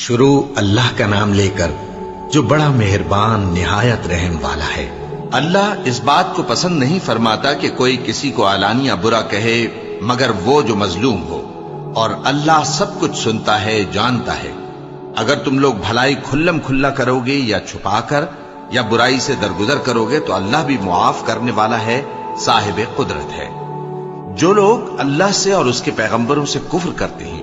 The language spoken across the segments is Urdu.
شروع اللہ کا نام لے کر جو بڑا مہربان نہایت رحم والا ہے۔ اللہ اس بات کو پسند نہیں فرماتا کہ کوئی کسی کو علانیہ برا کہے مگر وہ جو مظلوم ہو، اور اللہ سب کچھ سنتا ہے، جانتا ہے۔ اگر تم لوگ بھلائی کھلم کھلا کرو گے یا چھپا کر یا برائی سے درگزر کرو گے تو اللہ بھی معاف کرنے والا ہے، صاحب قدرت ہے۔ جو لوگ اللہ سے اور اس کے پیغمبروں سے کفر کرتے ہیں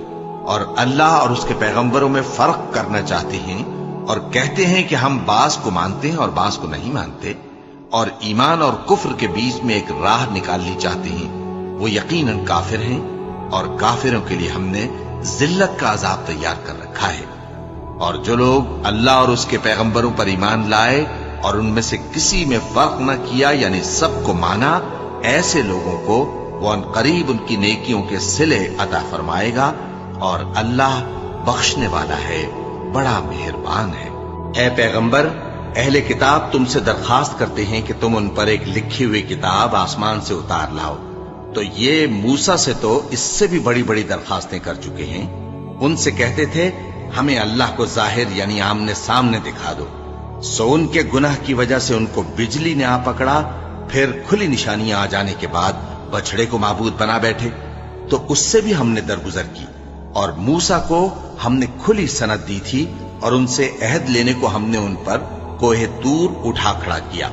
اور اللہ اور اس کے پیغمبروں میں فرق کرنا چاہتے ہیں اور کہتے ہیں کہ ہم بعض کو مانتے ہیں اور بعض کو نہیں مانتے، اور ایمان اور کفر کے بیچ میں ایک راہ نکالنی چاہتے ہیں، وہ یقیناً کافر ہیں، اور کافروں کے لیے ہم نے ذلت کا عذاب تیار کر رکھا ہے۔ اور جو لوگ اللہ اور اس کے پیغمبروں پر ایمان لائے اور ان میں سے کسی میں فرق نہ کیا، یعنی سب کو مانا، ایسے لوگوں کو وہ ان قریب ان کی نیکیوں کے صلے عطا فرمائے گا، اور اللہ بخشنے والا ہے، بڑا مہربان ہے۔ اے پیغمبر، اہل کتاب تم سے درخواست کرتے ہیں کہ تم ان پر ایک لکھی ہوئی کتاب آسمان سے اتار لاؤ، تو یہ موسیٰ سے تو اس سے بھی بڑی بڑی درخواستیں کر چکے ہیں۔ ان سے کہتے تھے ہمیں اللہ کو ظاہر یعنی آمنے سامنے دکھا دو، سو ان کے گناہ کی وجہ سے ان کو بجلی نے آ پکڑا، پھر کھلی نشانیاں آ جانے کے بعد بچڑے کو معبود بنا بیٹھے، تو اس سے بھی ہم نے درگزر کی۔ اور موسیٰ کو ہم نے کھلی سند دی تھی، اور ان سے عہد لینے کو ہم نے ان پر کوہ طور اٹھا کھڑا کیا،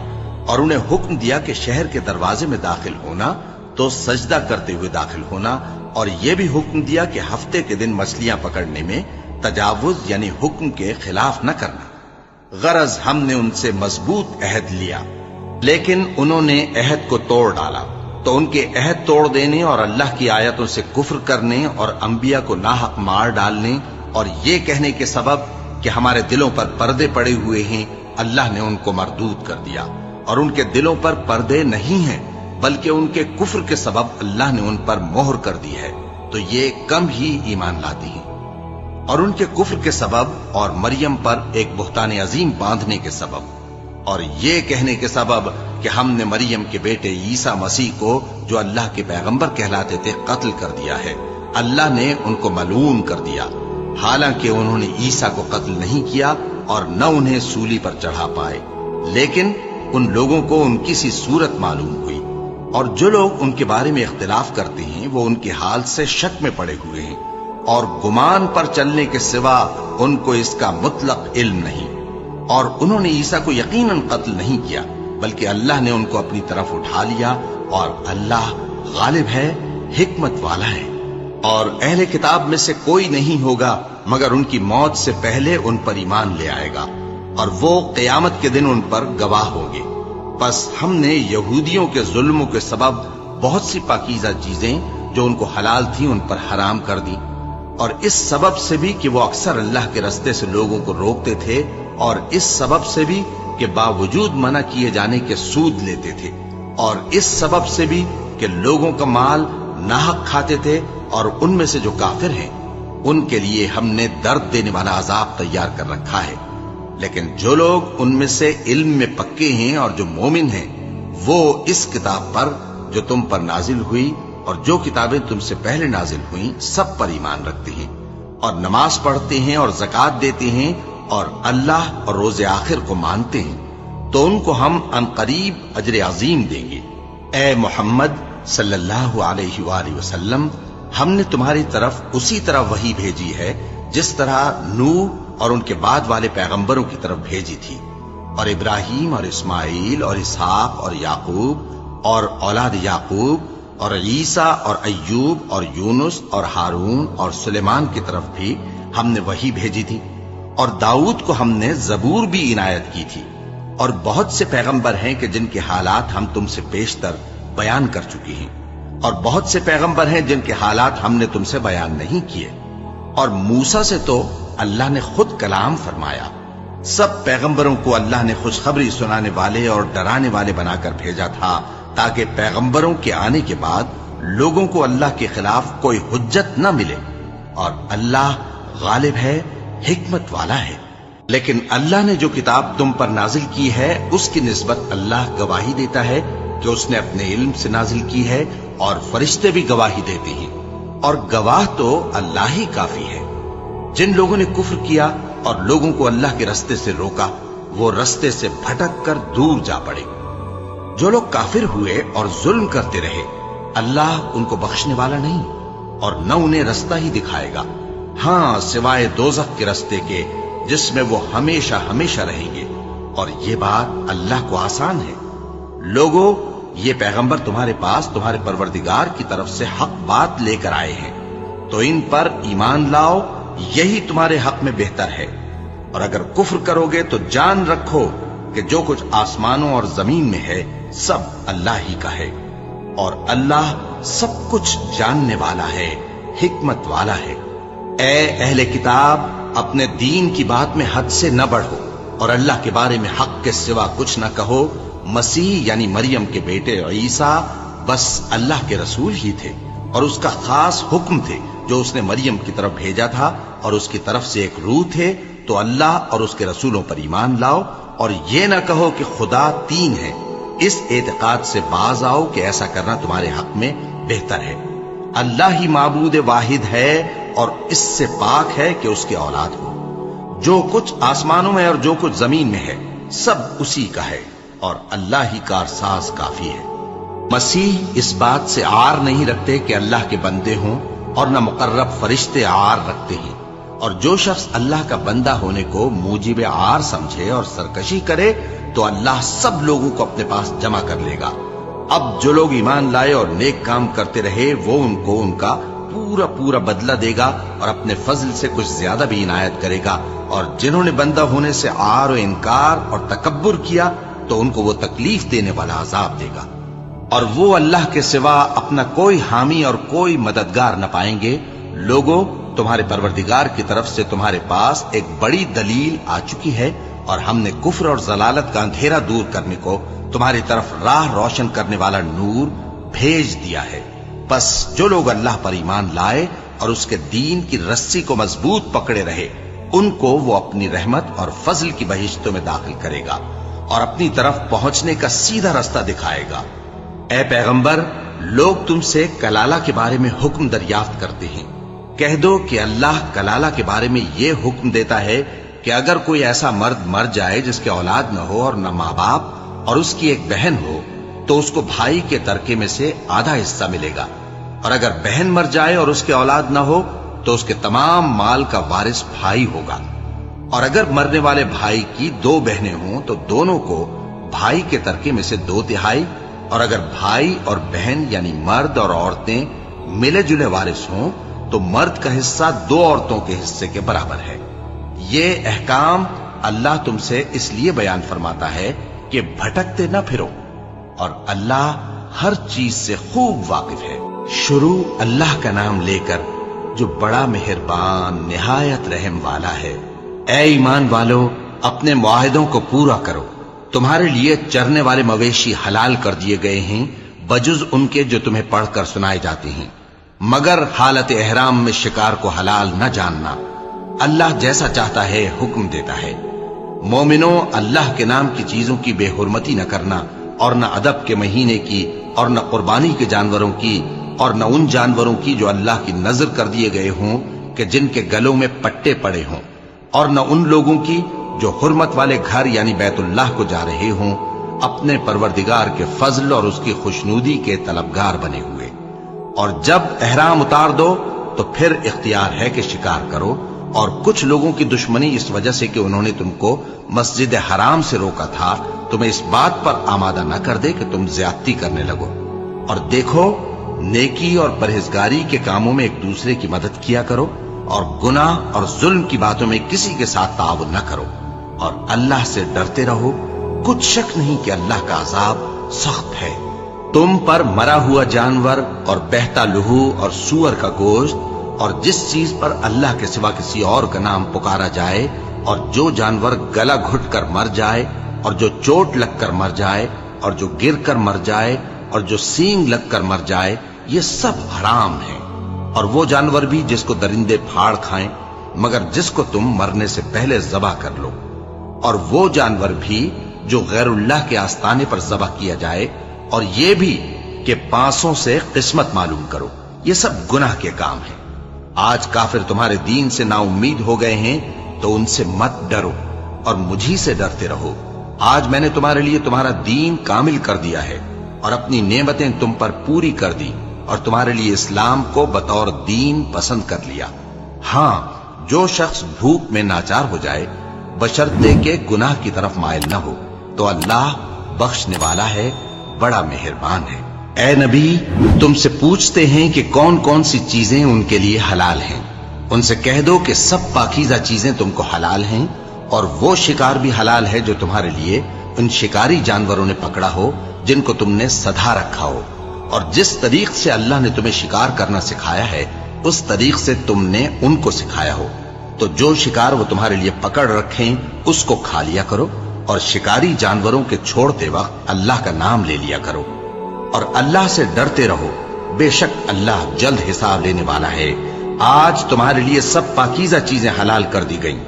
اور انہیں حکم دیا کہ شہر کے دروازے میں داخل ہونا تو سجدہ کرتے ہوئے داخل ہونا، اور یہ بھی حکم دیا کہ ہفتے کے دن مچھلیاں پکڑنے میں تجاوز یعنی حکم کے خلاف نہ کرنا۔ غرض ہم نے ان سے مضبوط عہد لیا، لیکن انہوں نے عہد کو توڑ ڈالا، تو ان کے عہد توڑ دینے اور اللہ کی آیتوں سے کفر کرنے اور انبیاء کو ناحق مار ڈالنے اور یہ کہنے کے سبب کہ ہمارے دلوں پر پردے پڑے ہوئے ہیں، اللہ نے ان کو مردود کر دیا، اور ان کے دلوں پر پردے نہیں ہیں بلکہ ان کے کفر کے سبب اللہ نے ان پر مہر کر دی ہے، تو یہ کم ہی ایمان لاتی ہیں۔ اور ان کے کفر کے سبب اور مریم پر ایک بہتان عظیم باندھنے کے سبب اور یہ کہنے کے سبب کہ ہم نے مریم کے بیٹے عیسیٰ مسیح کو جو اللہ کے پیغمبر کہلاتے تھے قتل کر دیا ہے، اللہ نے ان کو ملعون کر دیا، حالانکہ انہوں نے عیسیٰ کو قتل نہیں کیا اور نہ انہیں سولی پر چڑھا پائے، لیکن ان لوگوں کو ان کی سی صورت معلوم ہوئی۔ اور جو لوگ ان کے بارے میں اختلاف کرتے ہیں وہ ان کے حال سے شک میں پڑے ہوئے ہیں، اور گمان پر چلنے کے سوا ان کو اس کا مطلق علم نہیں۔ اور انہوں نے عیسیٰ کو یقیناً قتل نہیں کیا بلکہ اللہ نے ان کو اپنی طرف اٹھا لیا، اور اللہ غالب ہے، حکمت والا ہے۔ اور اہل کتاب میں سے کوئی نہیں ہوگا مگر ان کی موت سے پہلے ان پر ایمان لے آئے گا، اور وہ قیامت کے دن ان پر گواہ ہوں گے۔ پس ہم نے یہودیوں کے ظلموں کے سبب بہت سی پاکیزہ چیزیں جو ان کو حلال تھیں ان پر حرام کر دی، اور اس سبب سے بھی کہ وہ اکثر اللہ کے رستے سے لوگوں کو روکتے تھے، اور اس سبب سے بھی کہ باوجود منع کیے جانے کے سود لیتے تھے، اور اس سبب سے بھی کہ لوگوں کا مال ناحق کھاتے تھے۔ اور ان میں سے جو کافر ہیں ان کے لیے ہم نے درد دینے والا عذاب تیار کر رکھا ہے، لیکن جو لوگ ان میں سے علم میں پکے ہیں اور جو مومن ہیں وہ اس کتاب پر جو تم پر نازل ہوئی اور جو کتابیں تم سے پہلے نازل ہوئیں سب پر ایمان رکھتے ہیں، اور نماز پڑھتے ہیں اور زکوٰۃ دیتے ہیں، اور اللہ اور روز آخر کو مانتے ہیں، تو ان کو ہم عنقریب اجر عظیم دیں گے۔ اے محمد صلی اللہ علیہ وآلہ وسلم، ہم نے تمہاری طرف اسی طرح وحی بھیجی ہے جس طرح نوح اور ان کے بعد والے پیغمبروں کی طرف بھیجی تھی، اور ابراہیم اور اسماعیل اور اسحاق اور یعقوب اور اولاد یعقوب اور عیسیٰ اور ایوب اور یونس اور ہارون اور سلیمان کی طرف بھی ہم نے وحی بھیجی تھی، اور داؤد کو ہم نے زبور بھی عنایت کی تھی، اور بہت سے پیغمبر ہیں کہ جن کے حالات ہم تم سے بیشتر بیان کر چکے ہیں، اور بہت سے پیغمبر ہیں جن کے حالات ہم نے تم سے بیان نہیں کیے۔ اور موسیٰ سے تو اللہ نے خود کلام فرمایا۔ سب پیغمبروں کو اللہ نے خوشخبری سنانے والے اور ڈرانے والے بنا کر بھیجا تھا تاکہ پیغمبروں کے آنے کے بعد لوگوں کو اللہ کے خلاف کوئی حجت نہ ملے، اور اللہ غالب ہے، حکمت والا ہے۔ لیکن اللہ نے جو کتاب تم پر نازل کی ہے اس کی نسبت اللہ گواہی دیتا ہے کہ اس نے اپنے علم سے نازل کی ہے، اور فرشتے بھی گواہی دیتے ہیں، اور گواہ تو اللہ ہی کافی ہے۔ جن لوگوں نے کفر کیا اور لوگوں کو اللہ کے رستے سے روکا وہ رستے سے بھٹک کر دور جا پڑے۔ جو لوگ کافر ہوئے اور ظلم کرتے رہے اللہ ان کو بخشنے والا نہیں اور نہ انہیں رستہ ہی دکھائے گا، ہاں سوائے دوزخ کے رستے کے جس میں وہ ہمیشہ ہمیشہ رہیں گے، اور یہ بات اللہ کو آسان ہے۔ لوگوں، یہ پیغمبر تمہارے پاس تمہارے پروردگار کی طرف سے حق بات لے کر آئے ہیں، تو ان پر ایمان لاؤ، یہی تمہارے حق میں بہتر ہے۔ اور اگر کفر کرو گے تو جان رکھو کہ جو کچھ آسمانوں اور زمین میں ہے سب اللہ ہی کا ہے، اور اللہ سب کچھ جاننے والا ہے، حکمت والا ہے۔ اے اہل کتاب، اپنے دین کی بات میں حد سے نہ بڑھو اور اللہ کے بارے میں حق کے سوا کچھ نہ کہو۔ مسیح یعنی مریم کے بیٹے عیسیٰ بس اللہ کے رسول ہی تھے اور اس کا خاص حکم تھے جو اس نے مریم کی طرف بھیجا تھا، اور اس کی طرف سے ایک روح تھے۔ تو اللہ اور اس کے رسولوں پر ایمان لاؤ اور یہ نہ کہو کہ خدا تین ہے، اس اعتقاد سے باز آؤ کہ ایسا کرنا تمہارے حق میں بہتر ہے۔ اللہ ہی معبود واحد ہے اور اس سے پاک ہے کہ اس کی اولاد ہو۔ جو کچھ آسمانوں میں اور جو کچھ زمین میں ہے سب اسی کا ہے، اور اللہ ہی کارساز کافی ہے۔ مسیح اس بات سے عار نہیں رکھتے کہ اللہ کے بندے ہوں، اور نہ مقرب فرشتے عار رکھتے ہیں، اور جو شخص اللہ کا بندہ ہونے کو موجب عار سمجھے اور سرکشی کرے تو اللہ سب لوگوں کو اپنے پاس جمع کر لے گا۔ اب جو لوگ ایمان لائے اور نیک کام کرتے رہے وہ ان کو ان کا پورا پورا بدلہ دے گا اور اپنے فضل سے کچھ زیادہ بھی عنایت کرے گا، اور جنہوں نے بندہ ہونے سے عار و انکار اور تکبر کیا تو ان کو وہ تکلیف دینے والا عذاب دے گا، اور وہ اللہ کے سوا اپنا کوئی حامی اور کوئی مددگار نہ پائیں گے۔ لوگوں، تمہارے پروردگار کی طرف سے تمہارے پاس ایک بڑی دلیل آ چکی ہے، اور ہم نے کفر اور ضلالت کا اندھیرا دور کرنے کو تمہاری طرف راہ روشن کرنے والا نور بھیج دیا ہے۔ بس جو لوگ اللہ پر ایمان لائے اور اس کے دین کی رسی کو مضبوط پکڑے رہے ان کو وہ اپنی رحمت اور فضل کی بہشتوں میں داخل کرے گا اور اپنی طرف پہنچنے کا سیدھا راستہ دکھائے گا۔ اے پیغمبر، لوگ تم سے کلالہ کے بارے میں حکم دریافت کرتے ہیں، کہہ دو کہ اللہ کلالہ کے بارے میں یہ حکم دیتا ہے کہ اگر کوئی ایسا مرد مر جائے جس کے اولاد نہ ہو اور نہ ماں باپ اور اس کی ایک بہن ہو تو اس کو بھائی کے ترکے میں سے آدھا حصہ ملے گا، اور اگر بہن مر جائے اور اس کے اولاد نہ ہو تو اس کے تمام مال کا وارث بھائی ہوگا، اور اگر مرنے والے بھائی کی دو بہنیں ہوں تو دونوں کو بھائی کے ترکے میں سے 2/3، اور اگر بھائی اور بہن یعنی مرد اور عورتیں ملے جلے وارث ہوں تو مرد کا حصہ 2 عورتوں کے حصے کے برابر ہے۔ یہ احکام اللہ تم سے اس لیے بیان فرماتا ہے کہ بھٹکتے نہ پھرو، اور اللہ ہر چیز سے خوب واقف ہے۔ شروع اللہ کا نام لے کر جو بڑا مہربان نہایت رحم والا ہے۔ اے ایمان والو، اپنے معاہدوں کو پورا کرو۔ تمہارے لیے چرنے والے مویشی حلال کر دیے گئے ہیں بجز ان کے جو تمہیں پڑھ کر سنائے جاتے ہیں، مگر حالت احرام میں شکار کو حلال نہ جاننا۔ اللہ جیسا چاہتا ہے حکم دیتا ہے۔ مومنوں، اللہ کے نام کی چیزوں کی بے حرمتی نہ کرنا، اور نہ ادب کے مہینے کی، اور نہ قربانی کے جانوروں کی، اور نہ ان جانوروں کی جو اللہ کی نذر کر دیے گئے ہوں کہ جن کے گلوں میں پٹے پڑے ہوں، اور نہ ان لوگوں کی جو حرمت والے گھر یعنی بیت اللہ کو جا رہے ہوں اپنے پروردگار کے فضل اور اس کی خوشنودی کے طلبگار بنے ہوئے۔ اور جب احرام اتار دو تو پھر اختیار ہے کہ شکار کرو، اور کچھ لوگوں کی دشمنی اس وجہ سے کہ انہوں نے تم کو مسجد حرام سے روکا تھا تمہیں اس بات پر آمادہ نہ کر دے کہ تم زیادتی کرنے لگو۔ اور دیکھو، نیکی اور پرہیزگاری کے کاموں میں ایک دوسرے کی مدد کیا کرو، اور گناہ اور ظلم کی باتوں میں کسی کے ساتھ تعاون نہ کرو، اور اللہ سے ڈرتے رہو۔ کچھ شک نہیں کہ اللہ کا عذاب سخت ہے۔ تم پر مرا ہوا جانور اور بہتا لہو اور سور کا گوشت اور جس چیز پر اللہ کے سوا کسی اور کا نام پکارا جائے، اور جو جانور گلا گھٹ کر مر جائے، اور جو چوٹ لگ کر مر جائے، اور جو گر کر مر جائے، اور جو سینگ لگ کر مر جائے، یہ سب حرام ہیں۔ اور وہ جانور بھی جس کو درندے پھاڑ کھائیں، مگر جس کو تم مرنے سے پہلے ذبح کر لو، اور وہ جانور بھی جو غیر اللہ کے آستانے پر ذبح کیا جائے، اور یہ بھی کہ پانسوں سے قسمت معلوم کرو۔ یہ سب گناہ کے کام ہیں۔ آج کافر تمہارے دین سے نا امید ہو گئے ہیں تو ان سے مت ڈرو اور مجھی سے ڈرتے رہو۔ آج میں نے تمہارے لیے تمہارا دین کامل کر دیا ہے اور اپنی نعمتیں تم پر پوری کر دی اور تمہارے لیے اسلام کو بطور دین پسند کر لیا۔ ہاں، جو شخص بھوک میں ناچار ہو جائے بشرطے کہ گناہ کی طرف مائل نہ ہو تو اللہ بخشنے والا ہے، بڑا مہربان ہے۔ اے نبی، تم سے پوچھتے ہیں کہ کون کون سی چیزیں ان کے لیے حلال ہیں۔ ان سے کہہ دو کہ سب پاکیزہ چیزیں تم کو حلال ہیں، اور وہ شکار بھی حلال ہے جو تمہارے لیے ان شکاری جانوروں نے پکڑا ہو جن کو تم نے سدھا رکھا ہو، اور جس طریق سے اللہ نے تمہیں شکار کرنا سکھایا ہے اس طریق سے تم نے ان کو سکھایا ہو۔ تو جو شکار وہ تمہارے لیے پکڑ رکھیں اس کو کھا لیا کرو، اور شکاری جانوروں کے چھوڑتے وقت اللہ کا نام لے لیا کرو، اور اللہ سے ڈرتے رہو، بے شک اللہ جلد حساب لینے والا ہے۔ آج تمہارے لیے سب پاکیزہ چیزیں حلال کر دی گئیں،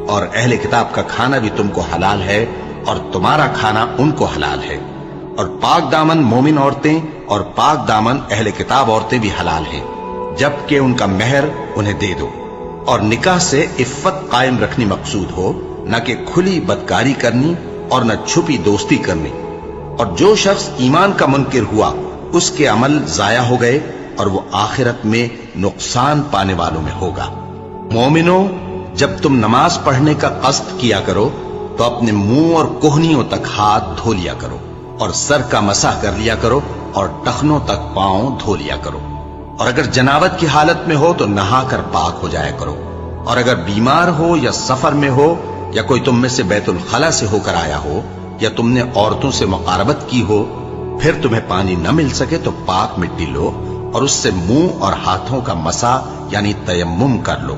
اور اہل کتاب کا کھانا بھی تم کو حلال ہے اور تمہارا کھانا ان کو حلال ہے، اور پاک دامن مومن عورتیں اور پاک دامن اہل کتاب عورتیں بھی حلال ہیں، جبکہ ان کا مہر انہیں دے دو، اور نکاح سے عفت قائم رکھنی مقصود ہو، نہ کہ کھلی بدکاری کرنی اور نہ چھپی دوستی کرنی۔ اور جو شخص ایمان کا منکر ہوا اس کے عمل ضائع ہو گئے اور وہ آخرت میں نقصان پانے والوں میں ہوگا۔ مومنوں، جب تم نماز پڑھنے کا قصد کیا کرو تو اپنے منہ اور کوہنیوں تک ہاتھ دھو لیا کرو، اور سر کا مسح کر لیا کرو، اور ٹخنوں تک پاؤں دھو لیا کرو، اور اگر جنابت کی حالت میں ہو تو نہا کر پاک ہو جایا کرو، اور اگر بیمار ہو یا سفر میں ہو یا کوئی تم میں سے بیت الخلا سے ہو کر آیا ہو یا تم نے عورتوں سے مقاربت کی ہو، پھر تمہیں پانی نہ مل سکے تو پاک مٹی لو اور اس سے منہ اور ہاتھوں کا مسح یعنی تیمم کر لو۔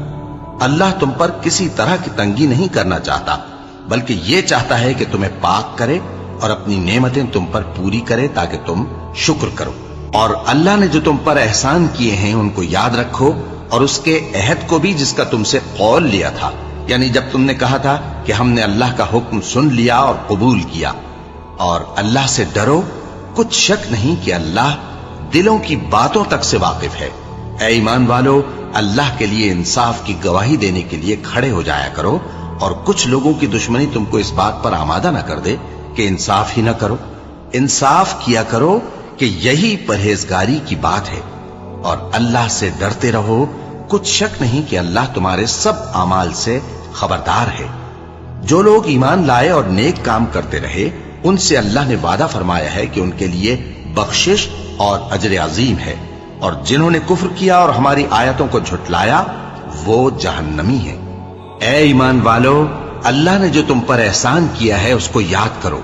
اللہ تم پر کسی طرح کی تنگی نہیں کرنا چاہتا، بلکہ یہ چاہتا ہے کہ تمہیں پاک کرے اور اپنی نعمتیں تم پر پوری کرے تاکہ تم شکر کرو۔ اور اللہ نے جو تم پر احسان کیے ہیں ان کو یاد رکھو، اور اس کے عہد کو بھی جس کا تم سے قول لیا تھا، یعنی جب تم نے کہا تھا کہ ہم نے اللہ کا حکم سن لیا اور قبول کیا۔ اور اللہ سے ڈرو، کچھ شک نہیں کہ اللہ دلوں کی باتوں تک سے واقف ہے۔ اے ایمان والو، اللہ کے لیے انصاف کی گواہی دینے کے لیے کھڑے ہو جایا کرو، اور کچھ لوگوں کی دشمنی تم کو اس بات پر آمادہ نہ کر دے کہ انصاف ہی نہ کرو۔ انصاف کیا کرو کہ یہی پرہیزگاری کی بات ہے، اور اللہ سے ڈرتے رہو، کچھ شک نہیں کہ اللہ تمہارے سب اعمال سے خبردار ہے۔ جو لوگ ایمان لائے اور نیک کام کرتے رہے ان سے اللہ نے وعدہ فرمایا ہے کہ ان کے لیے بخشش اور اجر عظیم ہے، اور جنہوں نے کفر کیا اور ہماری آیتوں کو جھٹلایا وہ جہنمی ہیں۔ اے ایمان والو، اللہ نے جو تم پر احسان کیا ہے اس کو یاد کرو۔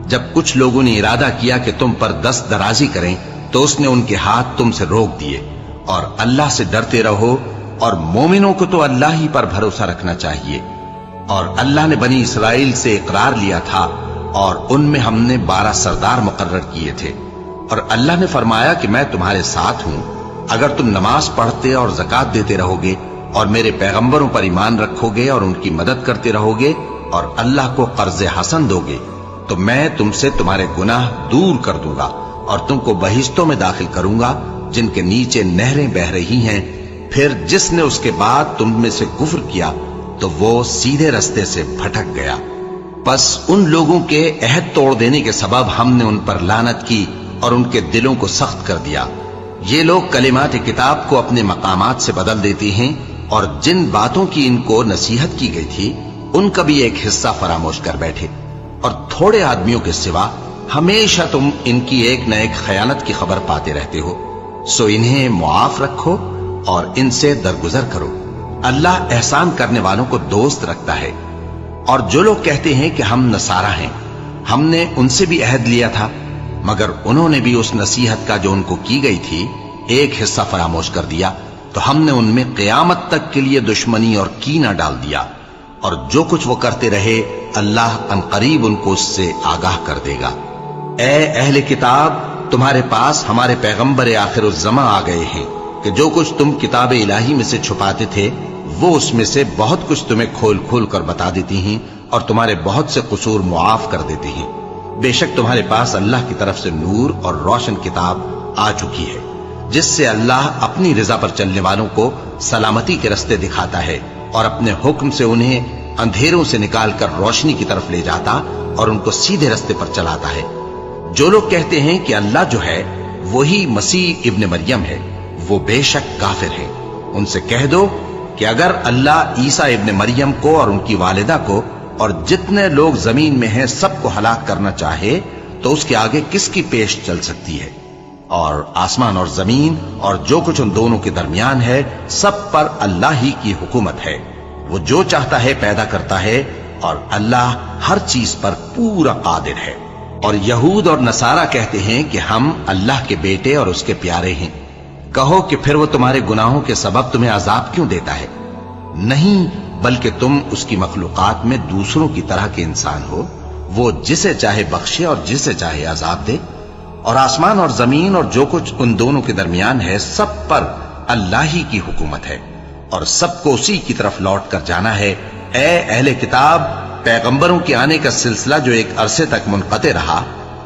جب کچھ لوگوں نے ارادہ کیا کہ تم پر دست درازی کریں تو اس نے ان کے ہاتھ تم سے روک دیے، اور اللہ سے ڈرتے رہو، اور مومنوں کو تو اللہ ہی پر بھروسہ رکھنا چاہیے۔ اور اللہ نے بنی اسرائیل سے اقرار لیا تھا اور ان میں ہم نے 12 سردار مقرر کیے تھے، اور اللہ نے فرمایا کہ میں تمہارے ساتھ ہوں اگر تم نماز پڑھتے اور زکوٰۃ دیتے رہو گے اور میرے پیغمبروں پر ایمان رکھو گے اور ان کی مدد کرتے رہو گے اور اللہ کو قرض حسن دو گے تو میں تم سے تمہارے گناہ دور کر دوں گا اور تم کو بہشتوں میں داخل کروں گا جن کے نیچے نہریں بہ رہی ہیں۔ پھر جس نے اس کے بعد تم میں سے کفر کیا تو وہ سیدھے رستے سے بھٹک گیا۔ پس ان لوگوں کے عہد توڑ دینے کے سبب ہم نے ان پر لعنت کی اور ان کے دلوں کو سخت کر دیا۔ یہ لوگ کلمات کتاب کو اپنے مقامات سے بدل دیتی ہیں، اور جن باتوں کی ان کو نصیحت کی گئی تھی ان کا بھی ایک حصہ فراموش کر بیٹھے، اور تھوڑے آدمیوں کے سوا ہمیشہ تم ان کی ایک نہ ایک خیانت کی خبر پاتے رہتے ہو، سو انہیں معاف رکھو اور ان سے درگزر کرو۔ اللہ احسان کرنے والوں کو دوست رکھتا ہے۔ اور جو لوگ کہتے ہیں کہ ہم نصارہ ہیں، ہم نے ان سے بھی عہد لیا تھا، مگر انہوں نے بھی اس نصیحت کا جو ان کو کی گئی تھی ایک حصہ فراموش کر دیا، تو ہم نے ان میں قیامت تک کے لیے دشمنی اور کینہ ڈال دیا، اور جو کچھ وہ کرتے رہے اللہ عنقریب ان کو اس سے آگاہ کر دے گا۔ اے اہل کتاب، تمہارے پاس ہمارے پیغمبر آخر الزماں آ گئے ہیں کہ جو کچھ تم کتاب الہی میں سے چھپاتے تھے وہ اس میں سے بہت کچھ تمہیں کھول کھول کر بتا دیتی ہیں اور تمہارے بہت سے قصور معاف کر دیتی ہیں۔ بے شک تمہارے پاس اللہ کی طرف سے نور اور روشن کتاب آ چکی ہے، جس سے اللہ اپنی رضا پر چلنے والوں کو سلامتی کے رستے دکھاتا ہے اور اپنے حکم سے انہیں اندھیروں سے نکال کر روشنی کی طرف لے جاتا اور ان کو سیدھے رستے پر چلاتا ہے۔ جو لوگ کہتے ہیں کہ اللہ جو ہے وہی مسیح ابن مریم ہے، وہ بے شک کافر ہے۔ ان سے کہہ دو کہ اگر اللہ عیسیٰ ابن مریم کو اور ان کی والدہ کو اور جتنے لوگ زمین میں ہیں سب کو ہلاک کرنا چاہے تو اس کے آگے کس کی پیش چل سکتی ہے؟ اور آسمان اور زمین اور جو کچھ ان دونوں کے درمیان ہے سب پر اللہ ہی کی حکومت ہے۔ وہ جو چاہتا ہے پیدا کرتا ہے اور اللہ ہر چیز پر پورا قادر ہے۔ اور یہود اور نصارہ کہتے ہیں کہ ہم اللہ کے بیٹے اور اس کے پیارے ہیں۔ کہو کہ پھر وہ تمہارے گناہوں کے سبب تمہیں عذاب کیوں دیتا ہے؟ نہیں، بلکہ تم اس کی مخلوقات میں دوسروں کی طرح کے انسان ہو، وہ جسے چاہے بخشے اور جسے چاہے عذاب دے۔ اور آسمان اور زمین اور جو کچھ ان دونوں کے درمیان ہے سب پر اللہ ہی کی حکومت ہے اور سب کو اسی کی طرف لوٹ کر جانا ہے۔ اے اہل کتاب، پیغمبروں کے آنے کا سلسلہ جو ایک عرصے تک منقطع رہا،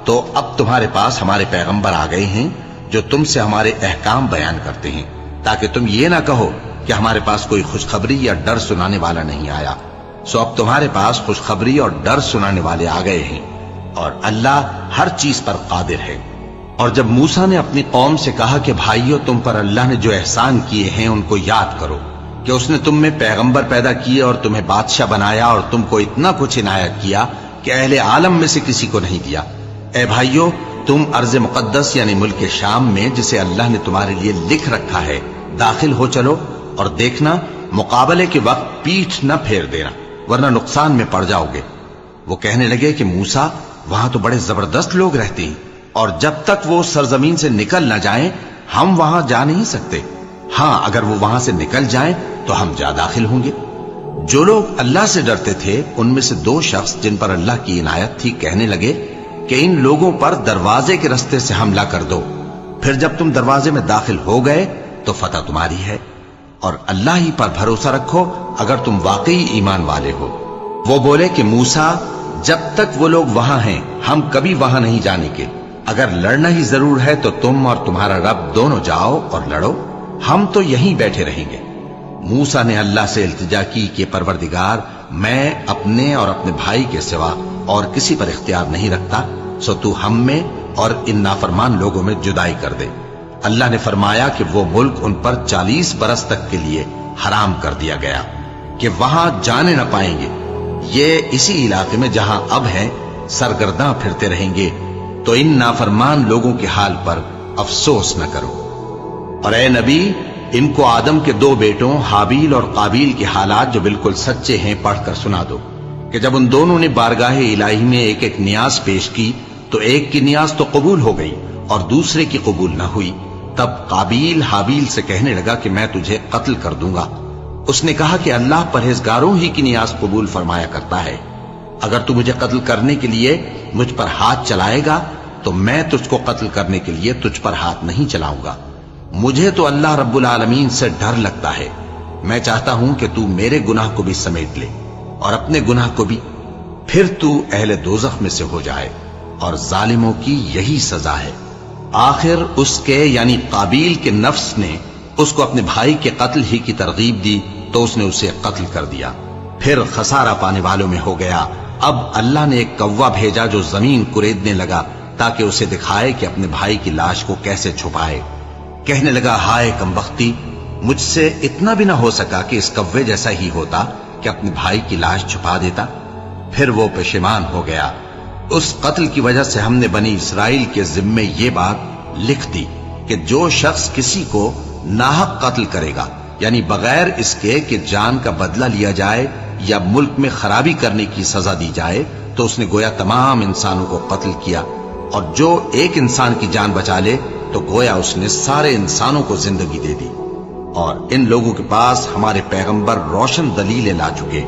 تو اب تمہارے پاس ہمارے پیغمبر آ گئے ہیں جو تم سے ہمارے احکام بیان کرتے ہیں، تاکہ تم یہ نہ کہو کہ ہمارے پاس کوئی خوشخبری یا ڈر سنانے والا نہیں آیا۔ سو اب تمہارے پاس خوشخبری اور ڈر سنانے والے آ گئے ہیں، اور اللہ ہر چیز پر قادر ہے۔ اور جب موسیٰ نے اپنی قوم سے کہا کہ بھائیو، تم پر اللہ نے جو احسان کیے ہیں ان کو یاد کرو، کہ اس نے تم میں پیغمبر پیدا کیے اور تمہیں بادشاہ بنایا اور تم کو اتنا کچھ عنایت کیا کہ اہل عالم میں سے کسی کو نہیں دیا۔ اے بھائیو، تم ارض مقدس یعنی ملک شام میں، جسے اللہ نے تمہارے لیے لکھ رکھا ہے، داخل ہو چلو، اور دیکھنا مقابلے کے وقت پیٹھ نہ پھیر دینا، ورنہ نقصان میں پڑ جاؤ گے۔ وہ کہنے لگے کہ موسیٰ، وہاں تو بڑے زبردست لوگ رہتے ہیں، اور جب تک وہ سرزمین سے نکل نہ جائیں ہم وہاں جا نہیں سکتے۔ ہاں، اگر وہ وہاں سے نکل جائیں تو ہم جا داخل ہوں گے۔ جو لوگ اللہ سے ڈرتے تھے ان میں سے دو شخص جن پر اللہ کی عنایت تھی کہنے لگے کہ ان لوگوں پر دروازے کے رستے سے حملہ کر دو، پھر جب تم دروازے میں داخل ہو گئے تو فتح تمہاری ہے، اور اللہ ہی پر بھروسہ رکھو اگر تم واقعی ایمان والے ہو۔ وہ بولے کہ موسیٰ، جب تک وہ لوگ وہاں ہیں ہم کبھی وہاں نہیں جانے کے، اگر لڑنا ہی ضرور ہے تو تم اور تمہارا رب دونوں جاؤ اور لڑو، ہم تو یہیں بیٹھے رہیں گے۔ موسیٰ نے اللہ سے التجا کی کہ پروردگار، میں اپنے اور اپنے بھائی کے سوا اور کسی پر اختیار نہیں رکھتا، سو تو ہم میں اور ان نافرمان لوگوں میں جدائی کر دے۔ اللہ نے فرمایا کہ وہ ملک ان پر 40 برس تک کے لیے حرام کر دیا گیا کہ وہاں جانے نہ پائیں گے۔ یہ اسی علاقے میں جہاں اب ہیں سرگرداں پھرتے رہیں گے، تو ان نافرمان لوگوں کے حال پر افسوس نہ کرو۔ اور اے نبی، ان کو آدم کے 2 بیٹوں حابیل اور قابیل کے حالات جو بالکل سچے ہیں پڑھ کر سنا دو، کہ جب ان دونوں نے بارگاہ الہی میں ایک ایک نیاز پیش کی تو ایک کی نیاز تو قبول ہو گئی اور دوسرے کی قبول نہ ہوئی۔ تب قابیل حابیل سے کہنے لگا کہ میں تجھے قتل کر دوں گا۔ اس نے کہا کہ اللہ پرہیزگاروں ہی کی نیاز قبول فرمایا کرتا ہے، اگر تو مجھے قتل کرنے کے لیے مجھ پر ہاتھ چلائے گا تو میں تجھ کو قتل کرنے کے لیے تجھ پر ہاتھ نہیں چلاؤں گا۔ مجھے تو اللہ رب العالمین سے ڈر لگتا ہے، میں چاہتا ہوں کہ تو میرے گناہ کو بھی سمیٹ لے اور اپنے گناہ کو بھی، پھر تو اہل دوزخ میں سے ہو جائے، اور ظالموں کی یہی سزا ہے۔ آخر اس کے یعنی قابیل کے نفس نے اس کو اپنے بھائی کے قتل ہی کی ترغیب دی تو اس نے اسے قتل کر دیا، پھر خسارہ پانے والوں میں ہو گیا۔ اب اللہ نے ایک کوا بھیجا جو زمین کریدنے لگا تاکہ اسے دکھائے کہ اپنے بھائی کی لاش کو کیسے چھپائے۔ کہنے لگا، ہائے کمبختی، مجھ سے اتنا بھی نہ ہو سکا کہ اس کوے جیسا ہی ہوتا کہ اپنے بھائی کی لاش چھپا دیتا۔ پھر وہ پشیمان ہو گیا۔ اس قتل کی وجہ سے ہم نے بنی اسرائیل کے ذمے یہ بات لکھ دی کہ جو شخص کسی کو ناحق قتل کرے گا، یعنی بغیر اس کے کہ جان کا بدلہ لیا جائے یا ملک میں خرابی کرنے کی سزا دی جائے، تو اس نے گویا تمام انسانوں کو قتل کیا، اور جو ایک انسان کی جان بچا لے تو گویا اس نے سارے انسانوں کو زندگی دے دی۔ اور ان لوگوں کے پاس ہمارے پیغمبر روشن دلیلیں لا چکے،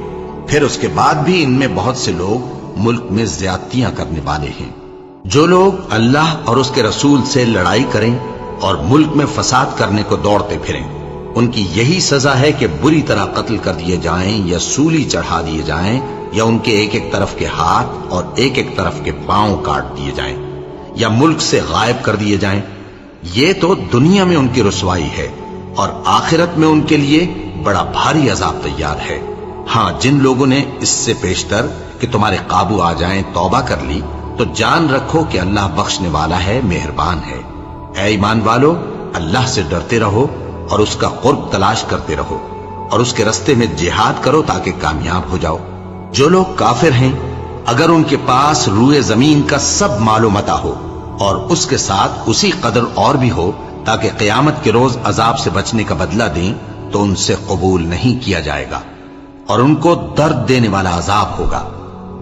پھر اس کے بعد بھی ان میں بہت سے لوگ ملک میں زیادتیاں کرنے والے ہیں۔ جو لوگ اللہ اور اس کے رسول سے لڑائی کریں اور ملک میں فساد کرنے کو دوڑتے پھریں، ان کی یہی سزا ہے کہ بری طرح قتل کر دیے جائیں یا سولی چڑھا دیے جائیں، یا ان کے ایک ایک طرف کے ہاتھ اور ایک ایک طرف کے پاؤں کاٹ دیے جائیں، یا ملک سے غائب کر دیے جائیں۔ یہ تو دنیا میں ان کی رسوائی ہے اور آخرت میں ان کے لیے بڑا بھاری عذاب تیار ہے۔ ہاں، جن لوگوں نے اس سے پیشتر کہ تمہارے قابو آ جائیں توبہ کر لی تو جان رکھو کہ اللہ بخشنے والا ہے، مہربان ہے۔ اے ایمان والو، اللہ سے ڈرتے رہو اور اس کا قرب تلاش کرتے رہو اور اس کے رستے میں جہاد کرو تاکہ کامیاب ہو جاؤ۔ جو لوگ کافر ہیں، اگر ان کے پاس روئے زمین کا سب مال و متاع ہو اور اس کے ساتھ اسی قدر اور بھی ہو تاکہ قیامت کے روز عذاب سے بچنے کا بدلہ دیں، تو ان سے قبول نہیں کیا جائے گا اور ان کو درد دینے والا عذاب ہوگا۔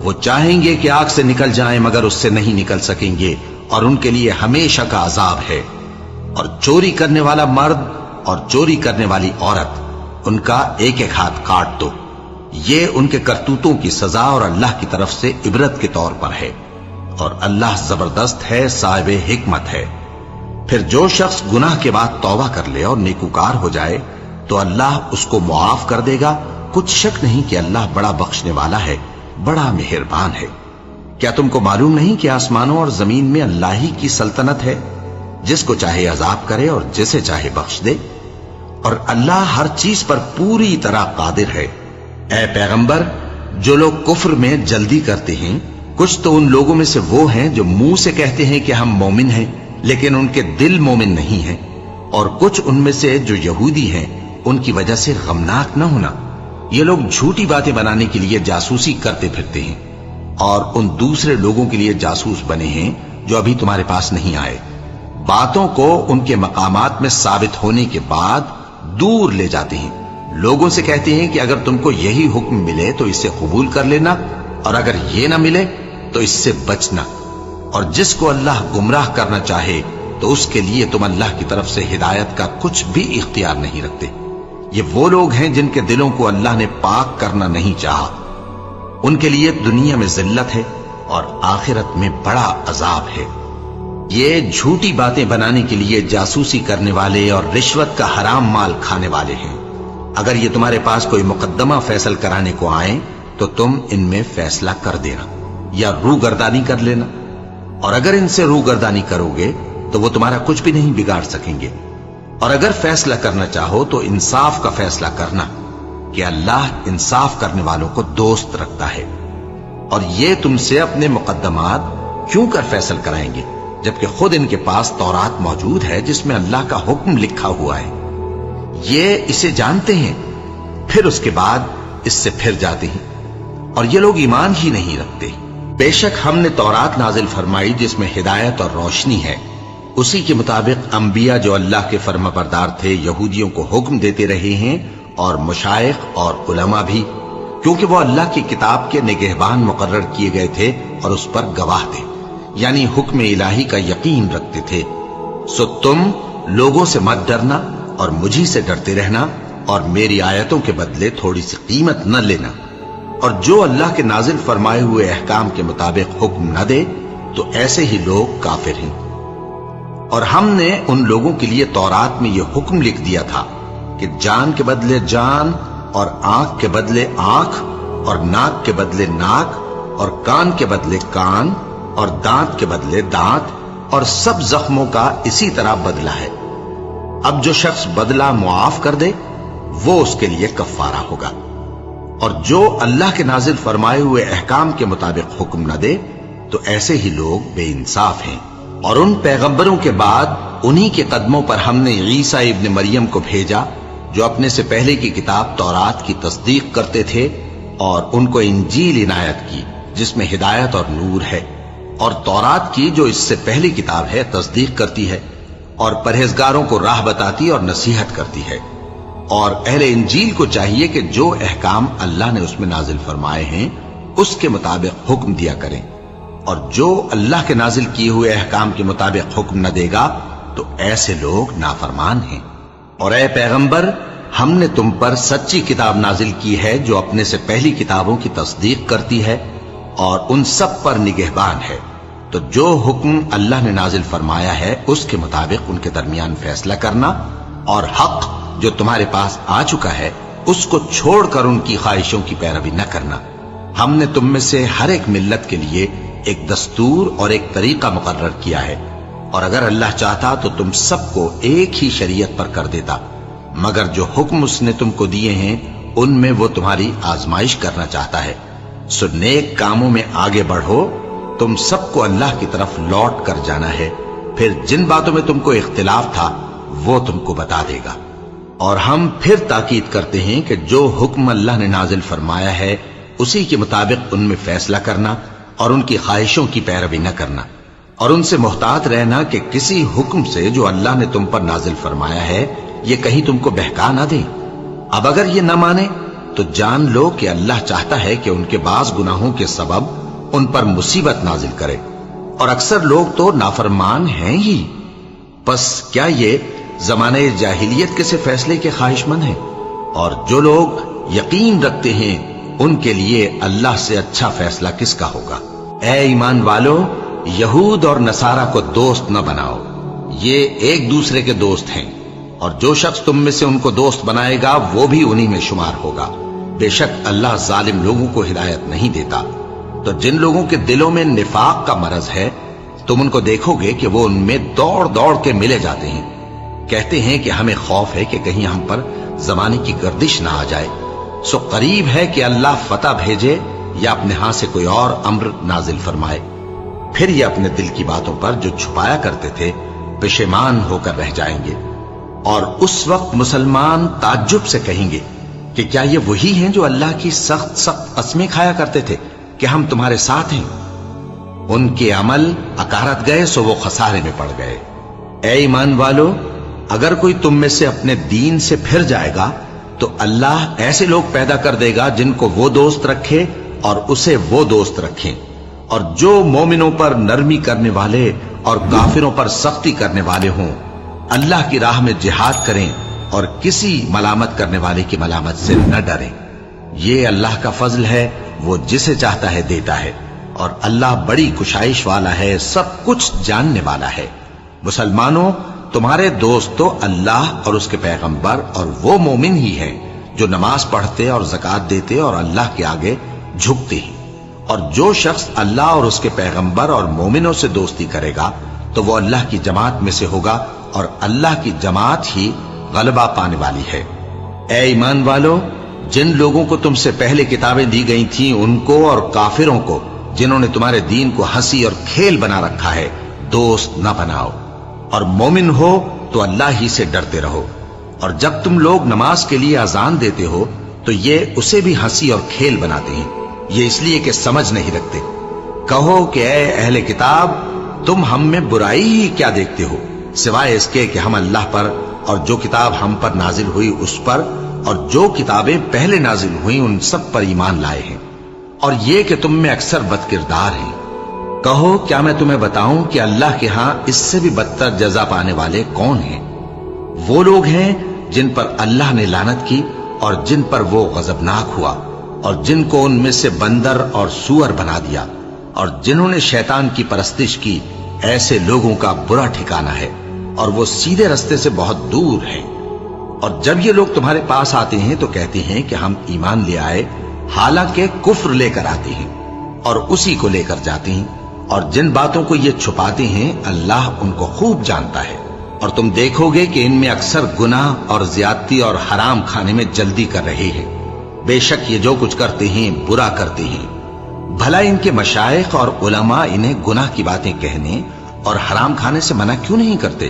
وہ چاہیں گے کہ آگ سے نکل جائیں مگر اس سے نہیں نکل سکیں گے اور ان کے لیے ہمیشہ کا عذاب ہے۔ اور چوری کرنے والا مرد اور چوری کرنے والی عورت، ان کا ایک ایک ہاتھ کاٹ دو۔ یہ ان کے کرتوتوں کی سزا اور اللہ کی طرف سے عبرت کے طور پر ہے، اور اللہ زبردست ہے، صاحب حکمت ہے۔ پھر جو شخص گناہ کے بعد توبہ کر لے اور نیکوکار ہو جائے تو اللہ اس کو معاف کر دے گا۔ کچھ شک نہیں کہ اللہ بڑا بخشنے والا ہے، بڑا مہربان ہے۔ کیا تم کو معلوم نہیں کہ آسمانوں اور زمین میں اللہ ہی کی سلطنت ہے، جس کو چاہے عذاب کرے اور جسے چاہے بخش دے، اور اللہ ہر چیز پر پوری طرح قادر ہے۔ اے پیغمبر، جو لوگ کفر میں جلدی کرتے ہیں، کچھ تو ان لوگوں میں سے وہ ہیں جو منہ سے کہتے ہیں کہ ہم مومن ہیں لیکن ان کے دل مومن نہیں ہیں، اور کچھ ان میں سے جو یہودی ہیں، ان کی وجہ سے غمناک نہ ہونا۔ یہ لوگ جھوٹی باتیں بنانے کے لیے جاسوسی کرتے پھرتے ہیں اور ان دوسرے لوگوں کے لیے جاسوس بنے ہیں جو ابھی تمہارے پاس نہیں آئے۔ باتوں کو ان کے مقامات میں ثابت ہونے کے بعد دور لے جاتے ہیں، لوگوں سے کہتے ہیں کہ اگر تم کو یہی حکم ملے تو اسے قبول کر لینا، اور اگر یہ نہ ملے تو اس سے بچنا، اور جس کو اللہ گمراہ کرنا چاہے تو اس کے لیے تم اللہ کی طرف سے ہدایت کا کچھ بھی اختیار نہیں رکھتے۔ یہ وہ لوگ ہیں جن کے دلوں کو اللہ نے پاک کرنا نہیں چاہا، ان کے لیے دنیا میں ذلت ہے اور آخرت میں بڑا عذاب ہے۔ یہ جھوٹی باتیں بنانے کے لیے جاسوسی کرنے والے اور رشوت کا حرام مال کھانے والے ہیں۔ اگر یہ تمہارے پاس کوئی مقدمہ فیصل کرانے کو آئیں تو تم ان میں فیصلہ کر دینا یا روگردانی کر لینا، اور اگر ان سے روگردانی کرو گے تو وہ تمہارا کچھ بھی نہیں بگاڑ سکیں گے۔ اور اگر فیصلہ کرنا چاہو تو انصاف کا فیصلہ کرنا، کہ اللہ انصاف کرنے والوں کو دوست رکھتا ہے۔ اور یہ تم سے اپنے مقدمات کیوں کر فیصل کرائیں گے جبکہ خود ان کے پاس تورات موجود ہے جس میں اللہ کا حکم لکھا ہوا ہے۔ یہ اسے جانتے ہیں، پھر اس کے بعد اس سے پھر جاتے ہیں، اور یہ لوگ ایمان ہی نہیں رکھتے۔ بے شک ہم نے تورات نازل فرمائی جس میں ہدایت اور روشنی ہے، اسی کے مطابق انبیاء جو اللہ کے فرما بردار تھے یہودیوں کو حکم دیتے رہے ہیں، اور مشائخ اور علماء بھی، کیونکہ وہ اللہ کی کتاب کے نگہبان مقرر کیے گئے تھے اور اس پر گواہ تھے، یعنی حکم الہی کا یقین رکھتے تھے۔ سو تم لوگوں سے مت ڈرنا اور مجھی سے ڈرتے رہنا، اور میری آیتوں کے بدلے تھوڑی سی قیمت نہ لینا، اور جو اللہ کے نازل فرمائے ہوئے احکام کے مطابق حکم نہ دے تو ایسے ہی لوگ کافر ہیں۔ اور ہم نے ان لوگوں کے لیے تورات میں یہ حکم لکھ دیا تھا کہ جان کے بدلے جان، اور آنکھ کے بدلے آنکھ، اور ناک کے بدلے ناک، اور کان کے بدلے کان، اور دانت کے بدلے دانت، اور سب زخموں کا اسی طرح بدلہ ہے۔ اب جو شخص بدلہ معاف کر دے وہ اس کے لیے کفارہ ہوگا، اور جو اللہ کے نازل فرمائے ہوئے احکام کے مطابق حکم نہ دے تو ایسے ہی لوگ بے انصاف ہیں۔ اور ان پیغمبروں کے بعد انہی کے قدموں پر ہم نے عیسیٰ ابن مریم کو بھیجا جو اپنے سے پہلے کی کتاب تورات کی تصدیق کرتے تھے، اور ان کو انجیل عنایت کی جس میں ہدایت اور نور ہے، اور تورات کی جو اس سے پہلی کتاب ہے تصدیق کرتی ہے، اور پرہیزگاروں کو راہ بتاتی اور نصیحت کرتی ہے۔ اور اہل انجیل کو چاہیے کہ جو احکام اللہ نے اس میں نازل فرمائے ہیں اس کے مطابق حکم دیا کریں، اور جو اللہ کے نازل کیے ہوئے احکام کے مطابق حکم نہ دے گا تو ایسے لوگ نافرمان ہیں۔ اور اے پیغمبر، ہم نے تم پر سچی کتاب نازل کی ہے جو اپنے سے پہلی کتابوں کی تصدیق کرتی ہے اور ان سب پر نگہبان ہے، تو جو حکم اللہ نے نازل فرمایا ہے اس کے مطابق ان کے درمیان فیصلہ کرنا، اور حق جو تمہارے پاس آ چکا ہے اس کو چھوڑ کر ان کی خواہشوں کی پیروی نہ کرنا۔ ہم نے تم میں سے ہر ایک ملت کے لیے ایک دستور اور ایک طریقہ مقرر کیا ہے، اور اگر اللہ چاہتا تو تم سب کو ایک ہی شریعت پر کر دیتا، مگر جو حکم اس نے تم کو دیے ہیں ان میں وہ تمہاری آزمائش کرنا چاہتا ہے۔ سو نیک کاموں میں آگے بڑھو، تم سب کو اللہ کی طرف لوٹ کر جانا ہے، پھر جن باتوں میں تم کو اختلاف تھا وہ تم کو بتا دے گا۔ اور ہم پھر تاکید کرتے ہیں کہ جو حکم اللہ نے نازل فرمایا ہے اسی کے مطابق ان میں فیصلہ کرنا اور ان کی خواہشوں کی پیروی نہ کرنا، اور ان سے محتاط رہنا کہ کسی حکم سے جو اللہ نے تم پر نازل فرمایا ہے یہ کہیں تم کو بہکا نہ دیں۔ اب اگر یہ نہ مانے تو جان لو کہ اللہ چاہتا ہے کہ ان کے بعض گناہوں کے سبب ان پر مصیبت نازل کرے، اور اکثر لوگ تو نافرمان ہیں ہی۔ پس کیا یہ زمانہ جاہلیت کے سے فیصلے کے خواہش مند ہیں؟ اور جو لوگ یقین رکھتے ہیں ان کے لیے اللہ سے اچھا فیصلہ کس کا ہوگا؟ اے ایمان والو، یہود اور نصارہ کو دوست نہ بناؤ، یہ ایک دوسرے کے دوست ہیں، اور جو شخص تم میں سے ان کو دوست بنائے گا وہ بھی انہی میں شمار ہوگا۔ بے شک اللہ ظالم لوگوں کو ہدایت نہیں دیتا۔ تو جن لوگوں کے دلوں میں نفاق کا مرض ہے تم ان کو دیکھو گے کہ وہ ان میں دوڑ دوڑ کے ملے جاتے ہیں، کہتے ہیں کہ ہمیں خوف ہے کہ کہیں ہم پر زمانے کی گردش نہ آ جائے۔ سو قریب ہے کہ اللہ فتح بھیجے یا اپنے ہاں سے کوئی اور امر نازل فرمائے، پھر یہ اپنے دل کی باتوں پر جو چھپایا کرتے تھے پشیمان ہو کر رہ جائیں گے۔ اور اس وقت مسلمان تعجب سے کہیں گے کہ کیا یہ وہی ہیں جو اللہ کی سخت سخت قسمیں کھایا کرتے تھے کہ ہم تمہارے ساتھ ہیں؟ ان کے عمل اکارت گئے سو وہ خسارے میں پڑ گئے۔ اے ایمان والو، اگر کوئی تم میں سے اپنے دین سے پھر جائے گا تو اللہ ایسے لوگ پیدا کر دے گا جن کو وہ دوست رکھے اور اسے وہ دوست رکھیں، اور جو مومنوں پر نرمی کرنے والے اور کافروں پر سختی کرنے والے ہوں، اللہ کی راہ میں جہاد کریں اور کسی ملامت کرنے والے کی ملامت سے نہ ڈریں۔ یہ اللہ کا فضل ہے، وہ جسے چاہتا ہے دیتا ہے، اور اللہ بڑی کشائش والا ہے، سب کچھ جاننے والا ہے۔ مسلمانوں، تمہارے دوست تو اللہ اور اس کے پیغمبر اور وہ مومن ہی ہیں جو نماز پڑھتے اور زکوٰۃ دیتے اور اللہ کے آگے جھکتے ہیں۔ اور جو شخص اللہ اور اس کے پیغمبر اور مومنوں سے دوستی کرے گا تو وہ اللہ کی جماعت میں سے ہوگا، اور اللہ کی جماعت ہی غلبہ پانے والی ہے۔ اے ایمان والو، جن لوگوں کو تم سے پہلے کتابیں دی گئی تھیں ان کو اور کافروں کو جنہوں نے تمہارے دین کو ہنسی اور کھیل بنا رکھا ہے دوست نہ بناؤ، اور مومن ہو تو اللہ ہی سے ڈرتے رہو۔ اور جب تم لوگ نماز کے لیے اذان دیتے ہو تو یہ اسے بھی ہنسی اور کھیل بناتے ہیں، یہ اس لیے کہ سمجھ نہیں رکھتے۔ کہو کہ اے اہل کتاب، تم ہم میں برائی ہی کیا دیکھتے ہو، سوائے اس کے کہ ہم اللہ پر اور جو کتاب ہم پر نازل ہوئی اس پر اور جو کتابیں پہلے نازل ہوئیں ان سب پر ایمان لائے ہیں، اور یہ کہ تم میں اکثر بد کردار ہیں۔ کہو کیا میں تمہیں بتاؤں کہ اللہ کے ہاں اس سے بھی بدتر جزا پانے والے کون ہیں؟ وہ لوگ ہیں جن پر اللہ نے لعنت کی اور جن پر وہ غضبناک ہوا، اور جن کو ان میں سے بندر اور سور بنا دیا، اور جنہوں نے شیطان کی پرستش کی، ایسے لوگوں کا برا ٹھکانہ ہے، اور وہ سیدھے رستے سے بہت دور ہیں۔ اور جب یہ لوگ تمہارے پاس آتے ہیں تو کہتے ہیں کہ ہم ایمان لے آئے، حالانکہ کفر لے کر آتے ہیں اور اسی کو لے کر جاتے ہیں، اور جن باتوں کو یہ چھپاتے ہیں اللہ ان کو خوب جانتا ہے۔ اور تم دیکھو گے کہ ان میں اکثر گناہ اور زیادتی اور حرام کھانے میں جلدی کر رہے ہیں، بے شک یہ جو کچھ کرتے ہیں برا کرتے ہیں۔ بھلا ان کے مشائخ اور علماء انہیں گناہ کی باتیں کہنے اور حرام کھانے سے منع کیوں نہیں کرتے؟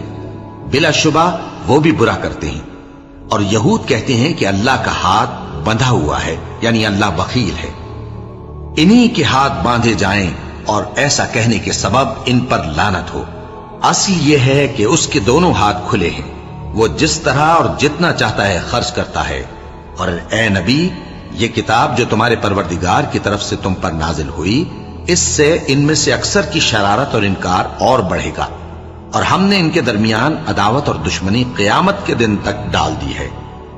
بلا شبہ وہ بھی برا کرتے ہیں۔ اور یہود کہتے ہیں کہ اللہ کا ہاتھ بندھا ہوا ہے، یعنی اللہ بخیل ہے۔ انہی کے ہاتھ باندھے جائیں اور ایسا کہنے کے سبب ان پر لعنت ہو۔ اصل یہ ہے کہ اس کے دونوں ہاتھ کھلے ہیں، وہ جس طرح اور جتنا چاہتا ہے خرچ کرتا ہے۔ اور اے نبی، یہ کتاب جو تمہارے پروردگار کی طرف سے تم پر نازل ہوئی، اس سے ان میں سے اکثر کی شرارت اور انکار اور بڑھے گا، اور ہم نے ان کے درمیان عداوت اور دشمنی قیامت کے دن تک ڈال دی ہے۔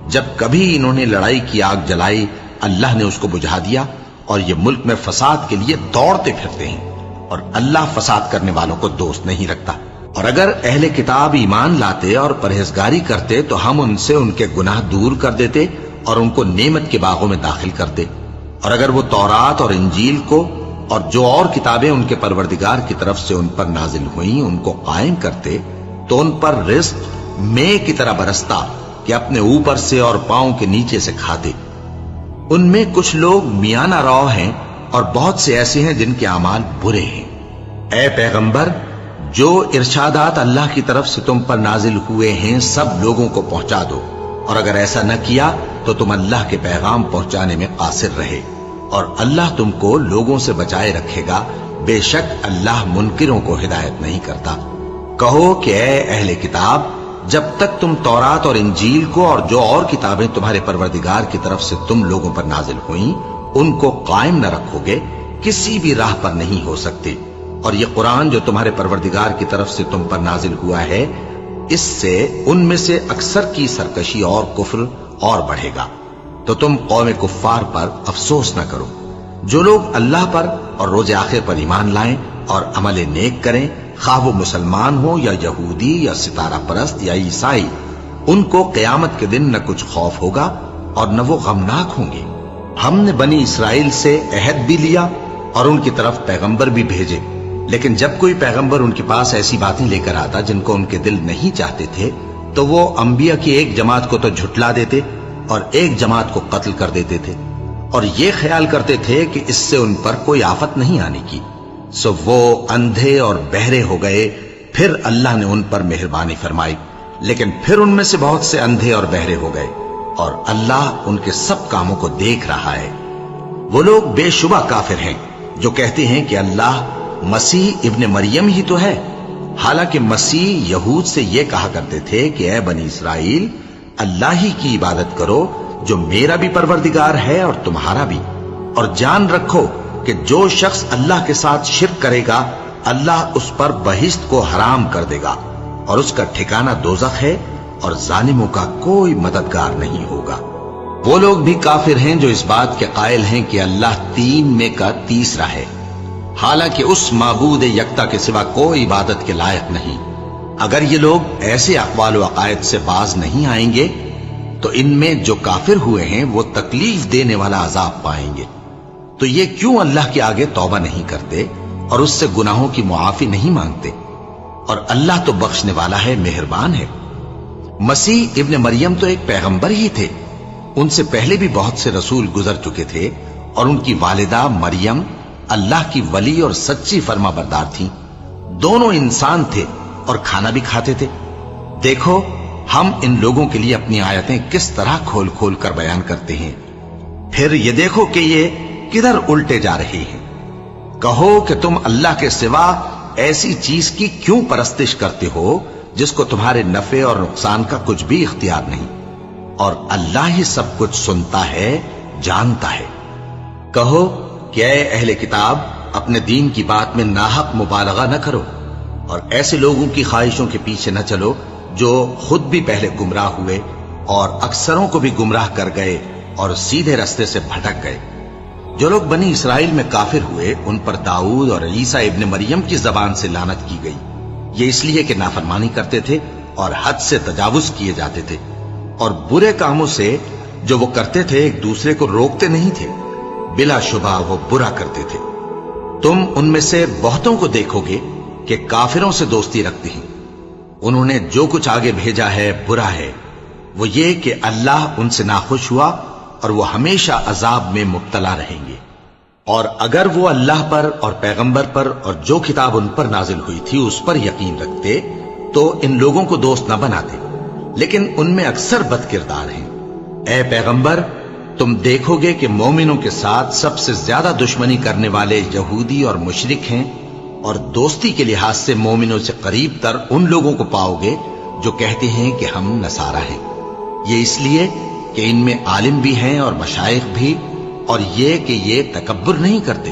جب کبھی انہوں نے لڑائی کی آگ جلائی اللہ نے اس کو بجھا دیا، اور یہ ملک میں فساد کے لیے دوڑتے پھرتے ہیں، اور اللہ فساد کرنے والوں کو دوست نہیں رکھتا۔ اور اگر اہل کتاب ایمان لاتے اور پرہیزگاری کرتے تو ہم ان سے ان کے گناہ دور کر دیتے اور ان کو نعمت کے باغوں میں داخل کرتے۔ اور اگر وہ تورات اور انجیل کو اور جو اور کتابیں ان کے پروردگار کی طرف سے ان پر نازل ہوئیں ان کو قائم کرتے تو ان پر رزق مے کی طرح برستا کہ اپنے اوپر سے اور پاؤں کے نیچے سے کھاتے۔ ان میں کچھ لوگ میانہ رو ہیں اور بہت سے ایسے ہیں جن کے اعمال برے ہیں۔ اے پیغمبر، جو ارشادات اللہ کی طرف سے تم پر نازل ہوئے ہیں سب لوگوں کو پہنچا دو، اور اگر ایسا نہ کیا تو تم اللہ کے پیغام پہنچانے میں قاصر رہے، اور اللہ تم کو لوگوں سے بچائے رکھے گا، بے شک اللہ منکروں کو ہدایت نہیں کرتا۔ کہو کہ اے اہل کتاب، جب تک تم تورات اور انجیل کو اور جو اور کتابیں تمہارے پروردگار کی طرف سے تم لوگوں پر نازل ہوئیں ان کو قائم نہ رکھو گے، کسی بھی راہ پر نہیں ہو سکتے۔ اور یہ قرآن جو تمہارے پروردگار کی طرف سے تم پر نازل ہوا ہے، اس سے ان میں سے اکثر کی سرکشی اور کفر اور بڑھے گا، تو تم قوم کفار پر افسوس نہ کرو۔ جو لوگ اللہ پر اور روز آخر پر ایمان لائیں اور عمل نیک کریں، خواہ وہ مسلمان ہو یا یہودی یا ستارہ پرست یا عیسائی، ان کو قیامت کے دن نہ کچھ خوف ہوگا اور نہ وہ غمناک ہوں گے۔ ہم نے بنی اسرائیل سے عہد بھی لیا اور ان کی طرف پیغمبر بھی بھیجے، لیکن جب کوئی پیغمبر ان کے پاس ایسی باتیں لے کر آتا جن کو ان کے دل نہیں چاہتے تھے تو وہ انبیاء کی ایک جماعت کو تو جھٹلا دیتے اور ایک جماعت کو قتل کر دیتے تھے، اور یہ خیال کرتے تھے کہ اس سے ان پر کوئی آفت نہیں آنے کی، سو وہ اندھے اور بہرے ہو گئے۔ پھر اللہ نے ان پر مہربانی فرمائی، لیکن پھر ان میں سے بہت سے اندھے اور بہرے ہو گئے، اور اللہ ان کے سب کاموں کو دیکھ رہا ہے۔ وہ لوگ بے شبہ کافر ہیں جو کہتے ہیں کہ اللہ مسیح ابن مریم ہی تو ہے، حالانکہ مسیح یہود سے یہ کہا کرتے تھے کہ اے بنی اسرائیل، اللہ ہی کی عبادت کرو جو میرا بھی پروردگار ہے اور تمہارا بھی، اور جان رکھو کہ جو شخص اللہ کے ساتھ شرک کرے گا اللہ اس پر بہشت کو حرام کر دے گا، اور اس کا ٹھکانہ دوزخ ہے، اور ظالموں کا کوئی مددگار نہیں ہوگا۔ وہ لوگ بھی کافر ہیں جو اس بات کے قائل ہیں کہ اللہ تین میں کا تیسرا ہے، حالانکہ اس معبود یکتا کے سوا کوئی عبادت کے لائق نہیں۔ اگر یہ لوگ ایسے اقوال و عقائد سے باز نہیں آئیں گے تو ان میں جو کافر ہوئے ہیں وہ تکلیف دینے والا عذاب پائیں گے۔ تو یہ کیوں اللہ کے آگے توبہ نہیں کرتے اور اس سے گناہوں کی معافی نہیں مانگتے؟ اور اللہ تو بخشنے والا ہے، مہربان ہے۔ مسیح ابن مریم تو ایک پیغمبر ہی تھے، ان سے پہلے بھی بہت سے رسول گزر چکے تھے، اور ان کی والدہ مریم اللہ کی ولی اور سچی فرما بردار تھیں۔ دونوں انسان تھے اور کھانا بھی کھاتے تھے۔ دیکھو ہم ان لوگوں کے لیے اپنی آیتیں کس طرح کھول کھول کر بیان کرتے ہیں، پھر یہ دیکھو کہ یہ کدھر الٹے جا رہے ہیں۔ کہو کہ تم اللہ کے سوا ایسی چیز کی کیوں پرستش کرتے ہو جس کو تمہارے نفع اور نقصان کا کچھ بھی اختیار نہیں، اور اللہ ہی سب کچھ سنتا ہے، جانتا ہے۔ کہو کہ اے اہل کتاب، اپنے دین کی بات میں ناحق مبالغہ نہ کرو، اور ایسے لوگوں کی خواہشوں کے پیچھے نہ چلو جو خود بھی پہلے گمراہ ہوئے اور اکثروں کو بھی گمراہ کر گئے اور سیدھے رستے سے بھٹک گئے۔ جو لوگ بنی اسرائیل میں کافر ہوئے ان پر داؤد اور عیسیٰ ابن مریم کی زبان سے لعنت کی گئی، یہ اس لیے کہ نافرمانی کرتے تھے اور حد سے تجاوز کیے جاتے تھے، اور برے کاموں سے جو وہ کرتے تھے ایک دوسرے کو روکتے نہیں تھے، بلا شبہ وہ برا کرتے تھے۔ تم ان میں سے بہتوں کو دیکھو گے کہ کافروں سے دوستی رکھتے ہیں، انہوں نے جو کچھ آگے بھیجا ہے برا ہے، وہ یہ کہ اللہ ان سے ناخوش ہوا اور وہ ہمیشہ عذاب میں مبتلا رہیں گے۔ اور اگر وہ اللہ پر اور پیغمبر پر اور جو کتاب ان پر نازل ہوئی تھی اس پر یقین رکھتے تو ان لوگوں کو دوست نہ بناتے، لیکن ان میں اکثر بد کردار ہیں۔ اے پیغمبر، تم دیکھو گے کہ مومنوں کے ساتھ سب سے زیادہ دشمنی کرنے والے یہودی اور مشرک ہیں، اور دوستی کے لحاظ سے مومنوں سے قریب تر ان لوگوں کو پاؤ گے جو کہتے ہیں کہ ہم نصارہ ہیں، یہ اس لیے کہ ان میں عالم بھی ہیں اور مشائخ بھی، اور یہ کہ یہ تکبر نہیں کرتے۔